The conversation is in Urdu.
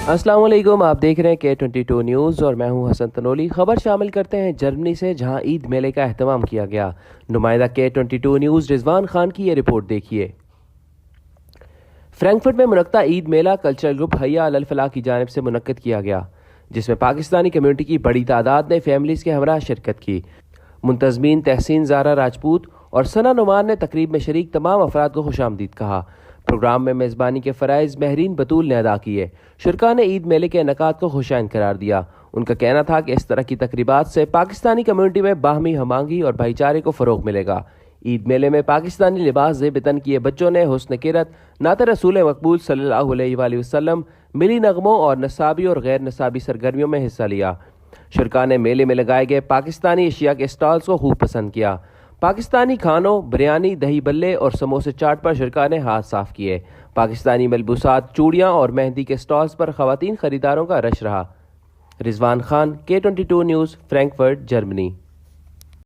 السلام علیکم، آپ دیکھ رہے ہیں K22 نیوز اور میں ہوں حسن تنولی۔ خبر شامل کرتے ہیں جرمنی سے، جہاں عید میلے کا اہتمام کیا گیا۔ نمائندہ K22 نیوز رضوان خان کی یہ رپورٹ دیکھیے۔ فرینکفرٹ میں منعقدہ عید میلہ کلچرل گروپ حیا علی الفلاح کی جانب سے منعقد کیا گیا، جس میں پاکستانی کمیونٹی کی بڑی تعداد نے فیملیز کے ہمراہ شرکت کی۔ منتظمین تحسین زارا راجپوت اور ثنا نعمان نے تقریب میں شریک تمام افراد کو خوش آمدید کہا۔ پروگرام میں میزبانی کے فرائض مہرین بطول نے ادا کیے۔ شرکاء نے عید میلے کے انعقاد کو خوشائند قرار دیا۔ ان کا کہنا تھا کہ اس طرح کی تقریبات سے پاکستانی کمیونٹی میں باہمی ہم آہنگی اور بھائی چارے کو فروغ ملے گا۔ عید میلے میں پاکستانی لباس زیب تن کیے بچوں نے حسن کرت، نعت رسول مقبول صلی اللہ علیہ وآلہ وسلم، ملی نغموں اور نصابی اور غیر نصابی سرگرمیوں میں حصہ لیا۔ شرکاء نے میلے میں لگائے گئے پاکستانی اشیاء کے اسٹالز کو خوب پسند کیا۔ پاکستانی کھانوں، بریانی، دہی بلے اور سموسے چاٹ پر شرکاء نے ہاتھ صاف کیے۔ پاکستانی ملبوسات، چوڑیاں اور مہندی کے اسٹالز پر خواتین خریداروں کا رش رہا۔ Rizwan Khan, K22 news, Frankfurt, Germany.